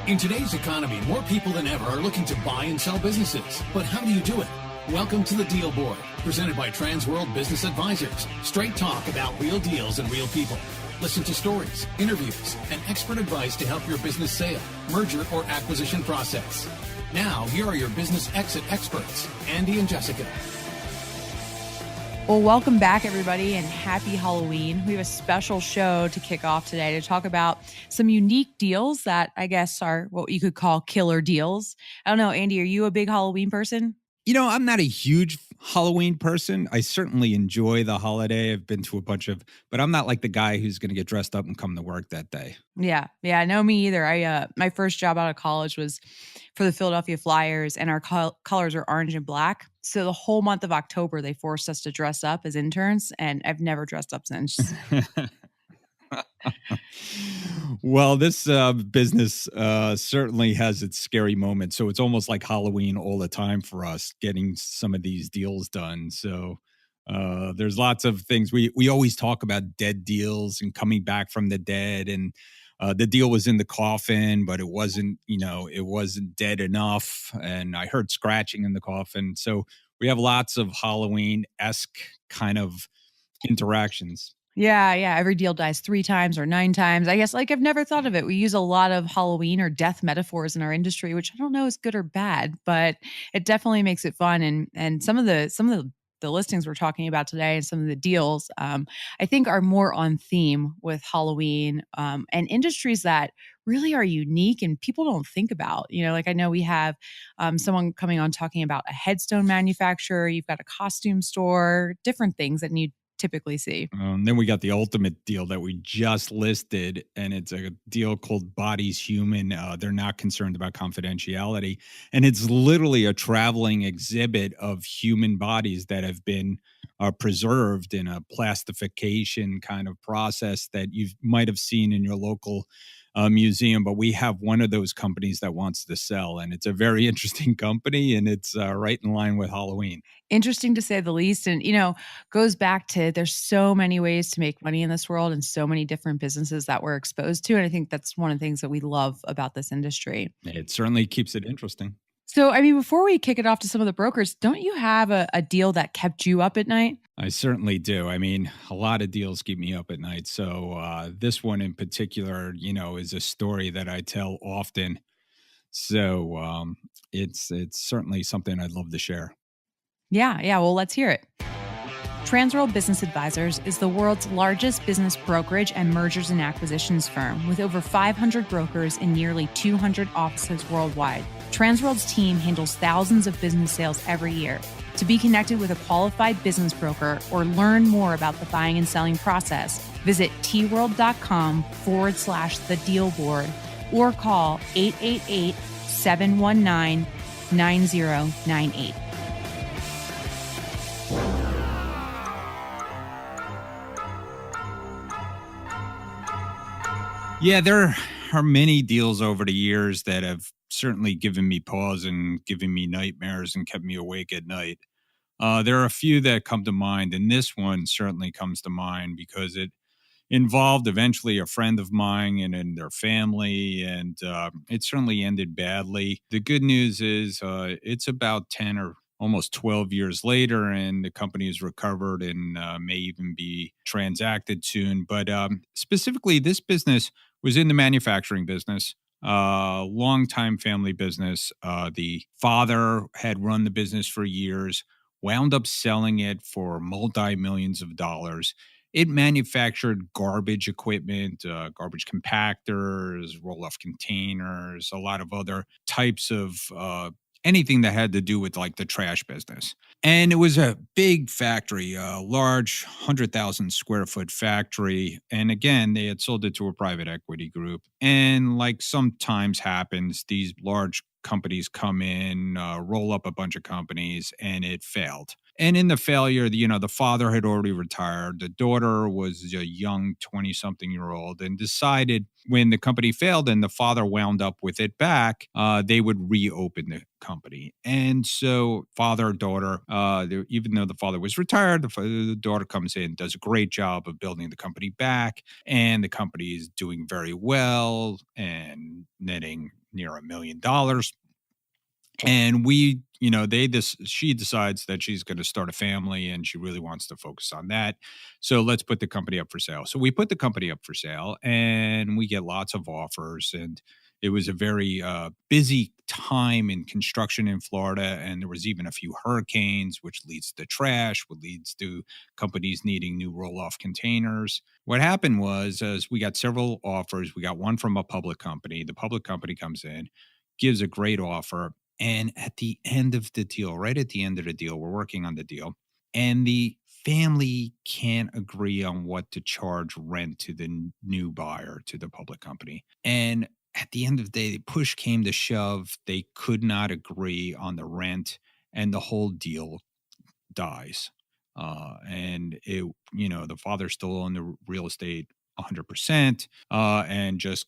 In today's economy, more people than ever are looking to buy and sell businesses. But how do you do it? Welcome to the Deal Board, presented by Transworld Business Advisors. Straight talk about real deals and real people. Listen to stories, interviews, and expert advice to help your business sale, merger, or acquisition process. Now, here are your business exit experts, Andy and Jessica. Well, welcome back, everybody, and happy Halloween. We have a special show to kick off today to talk about some unique deals that I guess are what you could call killer deals. I don't know, Andy, are you a big Halloween person? You know, I'm not a huge Halloween person. I certainly enjoy the holiday. I've been to a bunch of, but I'm not like the guy who's going to get dressed up and come to work that day. Yeah, no, me either. My first job out of college was for the Philadelphia Flyers, and our colors are orange and black. So the whole month of October, they forced us to dress up as interns, and I've never dressed up since. Well, this business certainly has its scary moments. So it's almost like Halloween all the time for us getting some of these deals done. So there's lots of things. We always talk about dead deals and coming back from the dead. And the deal was in the coffin, but it wasn't dead enough. And I heard scratching in the coffin. So we have lots of Halloween-esque kind of interactions. Yeah. Every deal dies 3 times or 9 times. I guess, I've never thought of it. We use a lot of Halloween or death metaphors in our industry, which I don't know is good or bad, but it definitely makes it fun. And some of the listings we're talking about today and some of the deals, I think are more on theme with Halloween and industries that really are unique and people don't think about. I know we have someone coming on talking about a headstone manufacturer. You've got a costume store, different things that you typically see. Then we got the ultimate deal that we just listed, and it's a deal called Bodies Human. They're not concerned about confidentiality, and it's literally a traveling exhibit of human bodies that have been preserved in a plastification kind of process that you might have seen in your local museum. But we have one of those companies that wants to sell, and it's a very interesting company, and it's right in line with Halloween. Interesting to say the least. And, goes back to there's so many ways to make money in this world and so many different businesses that we're exposed to. And I think that's one of the things that we love about this industry. It certainly keeps it interesting. So, before we kick it off to some of the brokers, don't you have a deal that kept you up at night? I certainly do. A lot of deals keep me up at night. So this one in particular, is a story that I tell often. So it's certainly something I'd love to share. Yeah. Well, let's hear it. Transworld Business Advisors is the world's largest business brokerage and mergers and acquisitions firm with over 500 brokers in nearly 200 offices worldwide. Transworld's team handles thousands of business sales every year. To be connected with a qualified business broker or learn more about the buying and selling process, visit tworld.com/the deal board or call 888-719-9098. Yeah, there are many deals over the years that have certainly given me pause and given me nightmares and kept me awake at night. There are a few that come to mind, and this one certainly comes to mind because it involved eventually a friend of mine and their family, and it certainly ended badly. The good news is it's about 10 or almost 12 years later, and the company is recovered and may even be transacted soon. But specifically, this business was in the manufacturing business, long-time family business. The father had run the business for years, wound up selling it for multi-millions of dollars. It manufactured garbage equipment, garbage compactors, roll-off containers, a lot of other types of anything that had to do with like the trash business. And it was a big factory, a large 100,000 square foot factory. And again, they had sold it to a private equity group. And like sometimes happens, these large companies come in, roll up a bunch of companies, and it failed. And in the failure, the father had already retired. The daughter was a young 20-something-year-old and decided when the company failed and the father wound up with it back, they would reopen the company. And so father, daughter, even though the father was retired, the daughter comes in, does a great job of building the company back. And the company is doing very well and netting near $1 million. And she decides that she's going to start a family and she really wants to focus on that. So let's put the company up for sale. So we put the company up for sale and we get lots of offers. And it was a very busy time in construction in Florida. And there was even a few hurricanes, which leads to trash, which leads to companies needing new roll-off containers. What happened was, as we got several offers, we got one from a public company. The public company comes in, gives a great offer. And at the end of the deal, right at the end of the deal, we're working on the deal, and the family can't agree on what to charge rent to the new buyer, to the public company. And at the end of the day, the push came to shove. They could not agree on the rent, and the whole deal dies. And the father still owned the real estate 100%, and just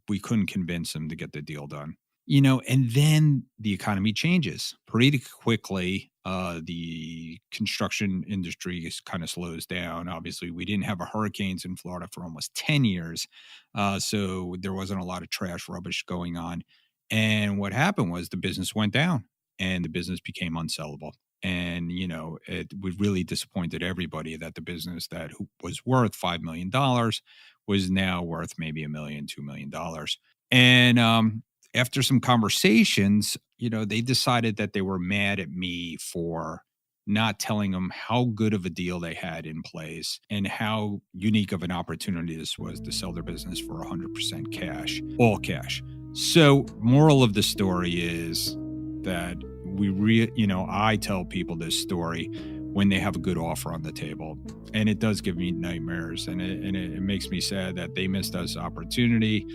we couldn't convince him to get the deal done. And then the economy changes pretty quickly. The construction industry kind of slows down. Obviously, we didn't have hurricanes in Florida for almost 10 years. So there wasn't a lot of trash rubbish going on. And what happened was the business went down and the business became unsellable. And, it really disappointed everybody that the business that was worth $5 million was now worth maybe $1 million, $2 million. And, after some conversations, they decided that they were mad at me for not telling them how good of a deal they had in place and how unique of an opportunity this was to sell their business for 100% cash, all cash. So moral of the story is that I tell people this story when they have a good offer on the table, and it does give me nightmares, and it makes me sad that they missed this opportunity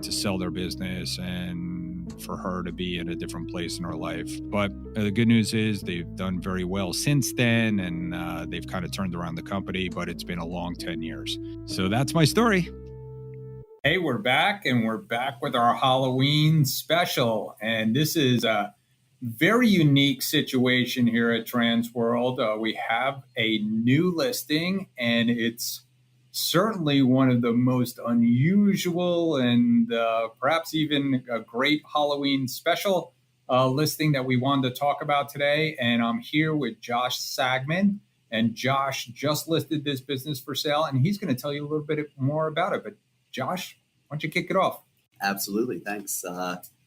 to sell their business and for her to be in a different place in her life. But the good news is they've done very well since then, and they've kind of turned around the company, but it's been a long 10 years. So that's my story. Hey, we're back, and we're back with our Halloween special. And this is a very unique situation here at Transworld. We have a new listing, and it's certainly one of the most unusual and perhaps even a great Halloween special listing that we wanted to talk about today. And I'm here with Josh Sagman. And Josh just listed this business for sale, and he's going to tell you a little bit more about it. But Josh, why don't you kick it off? Absolutely. Thanks.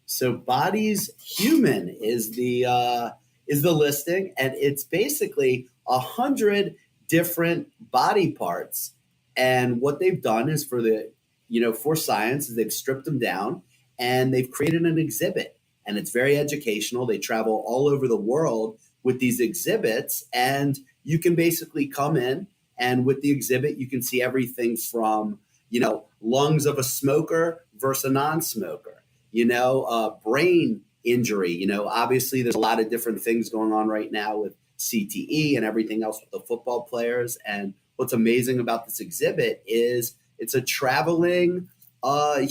So Bodies Human is the listing, and it's basically 100 different body parts. And what they've done is for science is they've stripped them down and they've created an exhibit, and it's very educational. They travel all over the world with these exhibits, and you can basically come in, and with the exhibit, you can see everything from, lungs of a smoker versus a non-smoker, brain injury. Obviously there's a lot of different things going on right now with CTE and everything else with the football players. And what's amazing about this exhibit is it's a traveling, I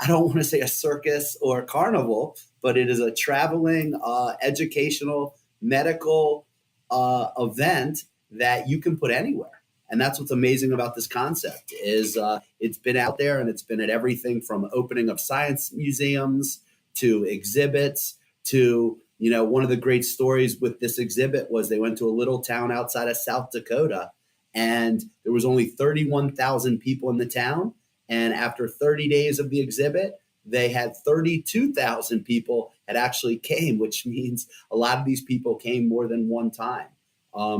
don't want to say a circus or a carnival, but it is a traveling educational medical event that you can put anywhere. And that's what's amazing about this concept is it's been out there, and it's been at everything from opening of science museums to exhibits to, one of the great stories with this exhibit was they went to a little town outside of South Dakota, and there was only 31,000 people in the town. And after 30 days of the exhibit, they had 32,000 people had actually came, which means a lot of these people came more than one time.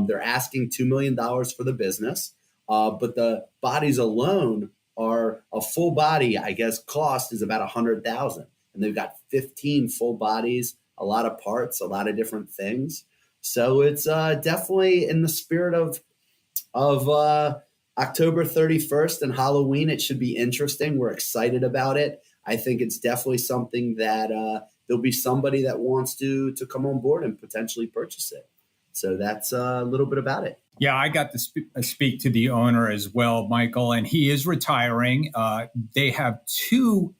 They're asking $2 million for the business, but the bodies alone are a full body, I guess, cost is about $100,000. And they've got 15 full bodies, a lot of parts, a lot of different things. So it's definitely in the spirit of October 31st and Halloween. It should be interesting. We're excited about it. I think it's definitely something that there'll be somebody that wants to come on board and potentially purchase it. So that's a little bit about it. Yeah, I got to speak to the owner as well, Michael, and he is retiring. They have two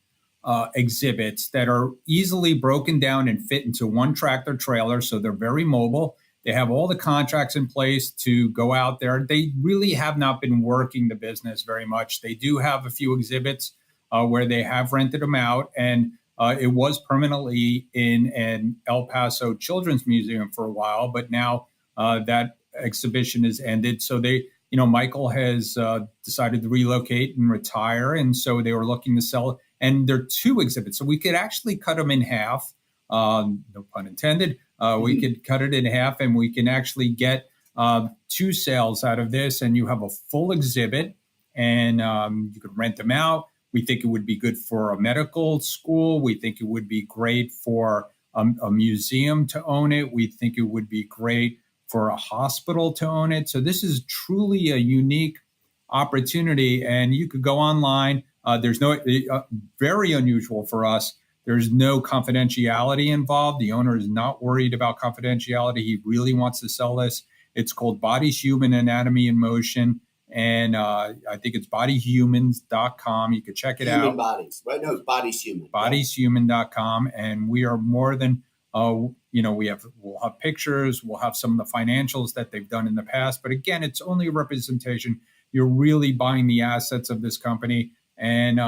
exhibits that are easily broken down and fit into one tractor trailer, so they're very mobile. They have all the contracts in place to go out there. They really have not been working the business very much. They do have a few exhibits where they have rented them out, and It was permanently in an El Paso Children's Museum for a while, but now that exhibition is ended. So Michael has decided to relocate and retire, and so they were looking to sell. And there are two exhibits, so we could actually cut them in half. No pun intended. We could cut it in half, and we can actually get two sales out of this, and you have a full exhibit, and you could rent them out. We think it would be good for a medical school. We think it would be great for a museum to own it. We think it would be great for a hospital to own it. So this is truly a unique opportunity, and you could go online. There's no, very unusual for us. There's no confidentiality involved. The owner is not worried about confidentiality. He really wants to sell this. It's called Bodies, Human Anatomy in Motion. And I think it's bodyhumans.com. You could check it out. Human bodies, right? No, it's Bodies Human. Bodyeshuman.com. And we are more than, we'll have pictures, we'll have some of the financials that they've done in the past. But again, it's only a representation. You're really buying the assets of this company. And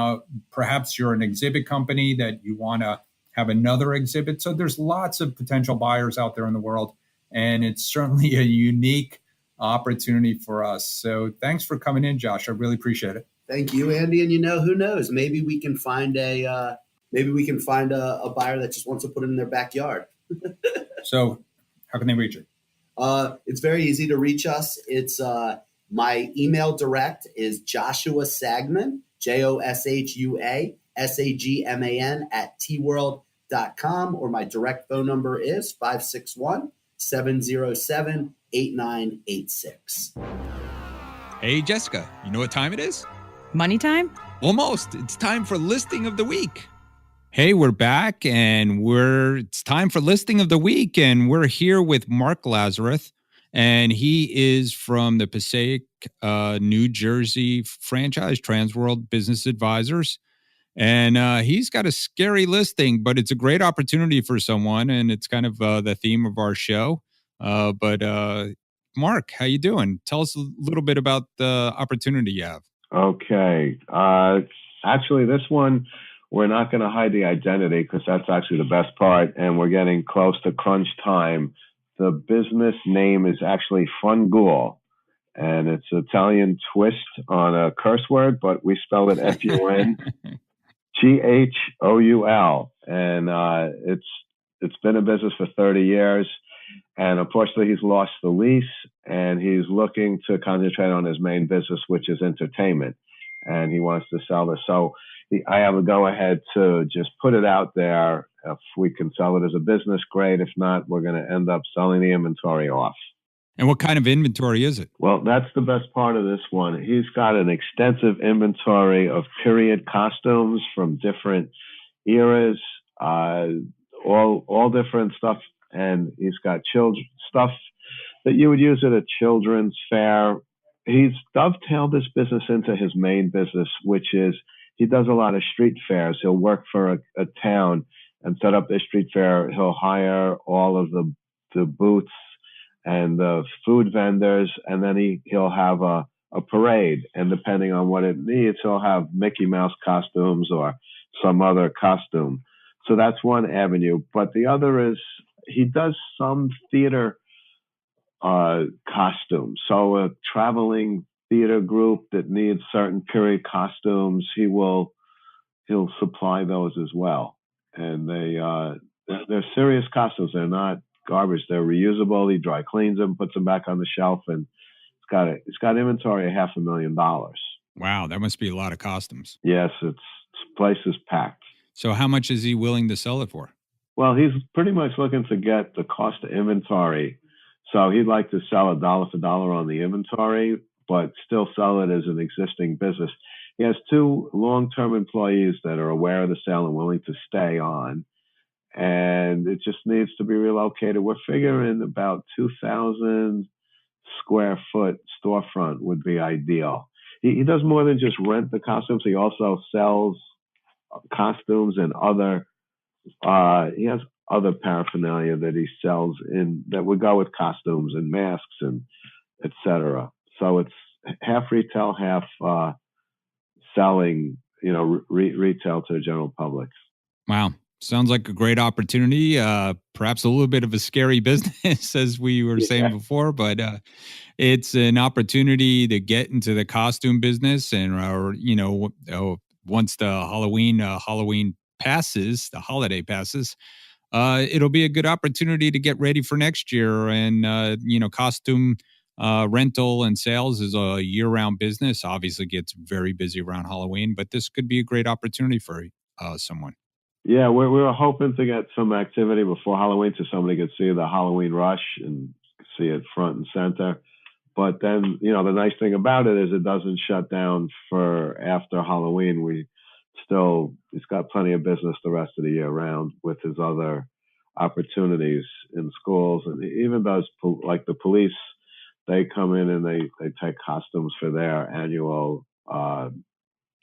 perhaps you're an exhibit company that you want to have another exhibit. So there's lots of potential buyers out there in the world. And it's certainly a unique opportunity for us. So thanks for coming in, Josh. I really appreciate it. Thank you, Andy. And who knows? Maybe we can find a buyer that just wants to put it in their backyard. So how can they reach it? It's very easy to reach us. It's my email direct is joshuasagman, joshuasagman @tworld.com, or my direct phone number is 561-707-8986. Hey, Jessica, you know what time it is? Money time? Almost. It's time for listing of the week. Hey, we're back, and it's time for listing of the week, and we're here with Mark Lazarus, and he is from the Passaic, New Jersey franchise, Transworld Business Advisors. And he's got a scary listing, but it's a great opportunity for someone, and it's kind of the theme of our show. But Mark, how you doing? Tell us a little bit about the opportunity you have. Okay. Actually, this one, we're not going to hide the identity because that's actually the best part, and we're getting close to crunch time. The business name is actually Fungool, and it's an Italian twist on a curse word, but we spell it Fungoul, and it's been in business for 30 years, and unfortunately he's lost the lease, and he's looking to concentrate on his main business, which is entertainment, and he wants to sell this. So I have a go-ahead to just put it out there. If we can sell it as a business, great. If not, we're going to end up selling the inventory off. And what kind of inventory is it? Well, that's the best part of this one. He's got an extensive inventory of period costumes from different eras, all different stuff. And he's got stuff that you would use at a children's fair. He's dovetailed this business into his main business, which is he does a lot of street fairs. He'll work for a town and set up their street fair. He'll hire all of the booths and the food vendors, and then he'll have a parade. And depending on what it needs, he'll have Mickey Mouse costumes or some other costume. So that's one avenue. But the other is he does some theater costumes. So a traveling theater group that needs certain period costumes, he'll supply those as well. And they're serious costumes. They're not garbage. They're reusable. He dry cleans them, puts them back on the shelf, and it's got inventory of $500,000. Wow, that must be a lot of costumes. Yes, this place is packed. So how much is he willing to sell it for? Well, he's pretty much looking to get the cost of inventory. So he'd like to sell dollar for dollar on the inventory, but still sell it as an existing business. He has 2 long-term employees that are aware of the sale and willing to stay on. And it just needs to be relocated. We're figuring about 2,000 square foot storefront would be ideal. He does more than just rent the costumes. He also sells costumes and he has other paraphernalia that he sells that would go with costumes and masks and etc. So it's half retail, half selling, retail to the general public. Wow. Sounds like a great opportunity. Perhaps a little bit of a scary business, as we were saying Yeah. before, but it's an opportunity to get into the costume business, and once the Halloween passes, the holiday passes, it'll be a good opportunity to get ready for next year. And costume rental and sales is a year-round business. Obviously, gets very busy around Halloween, but this could be a great opportunity for someone. Yeah, we were hoping to get some activity before Halloween so somebody could see the Halloween rush and see it front and center. But then, the nice thing about it is it doesn't shut down for after Halloween. He's got plenty of business the rest of the year round with his other opportunities in schools, and he even does like the police. They come in and they take costumes for their annual.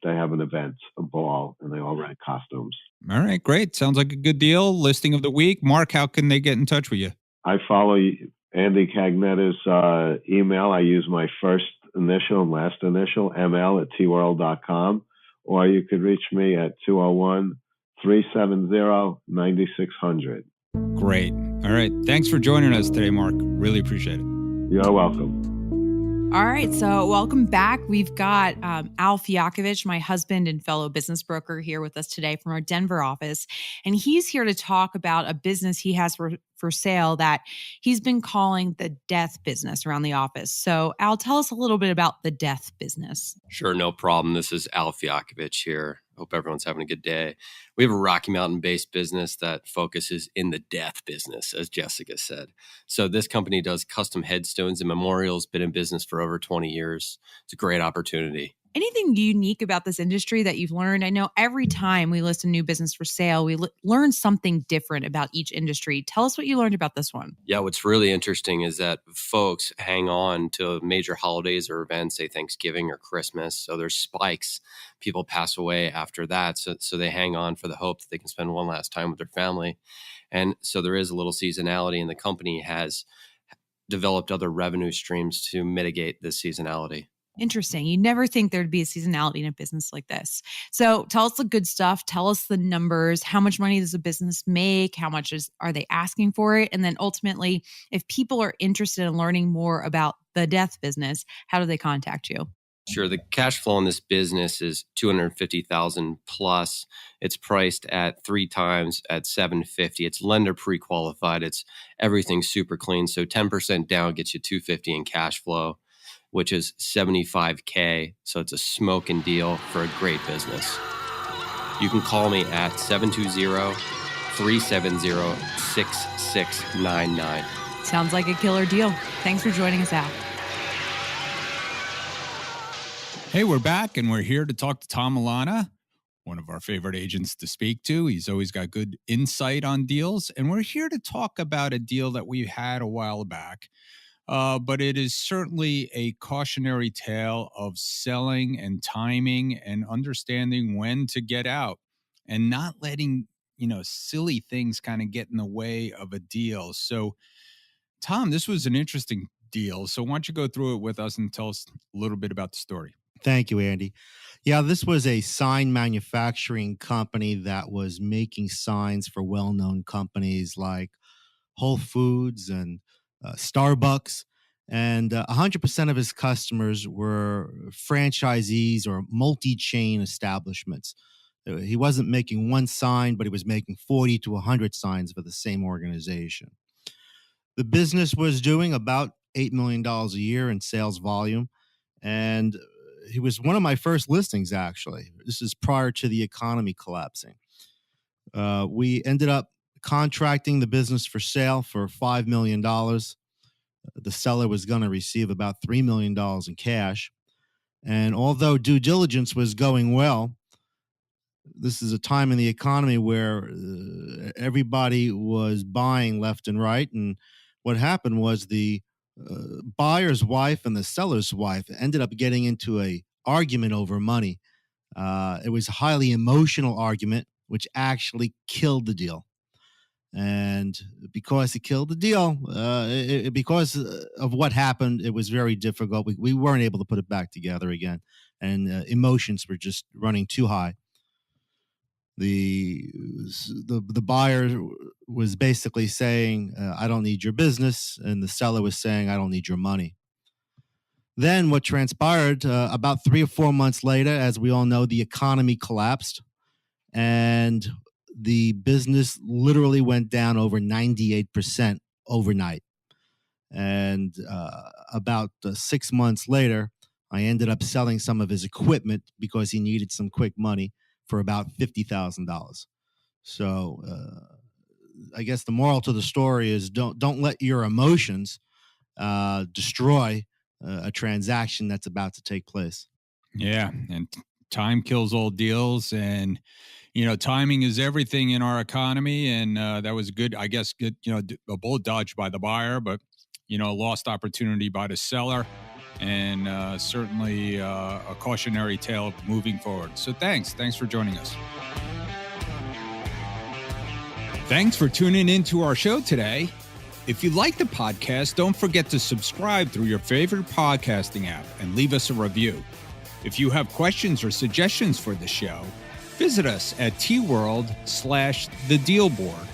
They have an event, a ball, and they all rent costumes. All right, great. Sounds like a good deal. Listing of the week. Mark, how can they get in touch with you? I follow Andy Cagnetta's email. I use my first initial and last initial, ml@tworld.com, or you could reach me at 201-370-9600. Great. All right. Thanks for joining us today, Mark. Really appreciate it. You're welcome. All right, so welcome back. We've got Al Fialkovich, my husband and fellow business broker, here with us today from our Denver office. And he's here to talk about a business he has for sale that he's been calling the death business around the office. So Al, tell us a little bit about the death business. Sure, no problem. This is Al Fialkovich here. Hope everyone's having a good day. We have a Rocky Mountain-based business that focuses in the death business, as Jessica said. So this company does custom headstones and memorials, been in business for over 20 years. It's a great opportunity. Anything unique about this industry that you've learned? I know every time we list a new business for sale, we learn something different about each industry. Tell us what you learned about this one. Yeah, what's really interesting is that folks hang on to major holidays or events, say Thanksgiving or Christmas. So there's spikes. People pass away after that. So they hang on for the hope that they can spend one last time with their family. And so there is a little seasonality, and the company has developed other revenue streams to mitigate this seasonality. Interesting. You never think there'd be a seasonality in a business like this. So tell us the good stuff. Tell us the numbers. How much money does a business make? How much are they asking for it? And then ultimately, if people are interested in learning more about the death business, how do they contact you? Sure. The cash flow in this business is $250,000 plus. It's priced at 3 times at $750. It's lender pre-qualified. It's everything super clean. So 10% down gets you $250 in cash flow, which is $75K. So it's a smoking deal for a great business. You can call me at 720-370-6699. Sounds like a killer deal. Thanks for joining us, Al. Hey, we're back, and we're here to talk to Tom Alana, one of our favorite agents to speak to. He's always got good insight on deals, and we're here to talk about a deal that we had a while back. But it is certainly a cautionary tale of selling and timing and understanding when to get out and not letting, silly things kind of get in the way of a deal. So, Tom, this was an interesting deal. So why don't you go through it with us and tell us a little bit about the story? Thank you, Andy. Yeah, this was a sign manufacturing company that was making signs for well-known companies like Whole Foods and Starbucks. And 100% of his customers were franchisees or multi-chain establishments. He wasn't making one sign, but he was making 40 to 100 signs for the same organization. The business was doing about $8 million a year in sales volume. And he was one of my first listings, actually. This is prior to the economy collapsing. We ended up contracting the business for sale for $5 million. The seller was going to receive about $3 million in cash. And although due diligence was going well, this is a time in the economy where everybody was buying left and right. And what happened was the buyer's wife and the seller's wife ended up getting into a argument over money. It was a highly emotional argument, which actually killed the deal. And because it killed the deal, because of what happened, it was very difficult. We weren't able to put it back together again. And emotions were just running too high. The buyer was basically saying, I don't need your business, and the seller was saying, I don't need your money. Then what transpired about 3 or 4 months later, as we all know, the economy collapsed and the business literally went down over 98% overnight. And about 6 months later, I ended up selling some of his equipment because he needed some quick money for about $50,000. So I guess the moral to the story is don't let your emotions destroy a transaction that's about to take place. Yeah, and time kills all deals, and timing is everything in our economy. And that was good, I guess. Good, a bullet dodged by the buyer, but a lost opportunity by the seller, and certainly a cautionary tale moving forward. So thanks for joining us. Thanks for tuning into our show today. If you like the podcast, don't forget to subscribe through your favorite podcasting app and leave us a review. If you have questions or suggestions for the show, visit us at tworld/thedealboard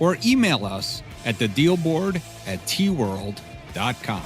or email us at thedealboard@tworld.com.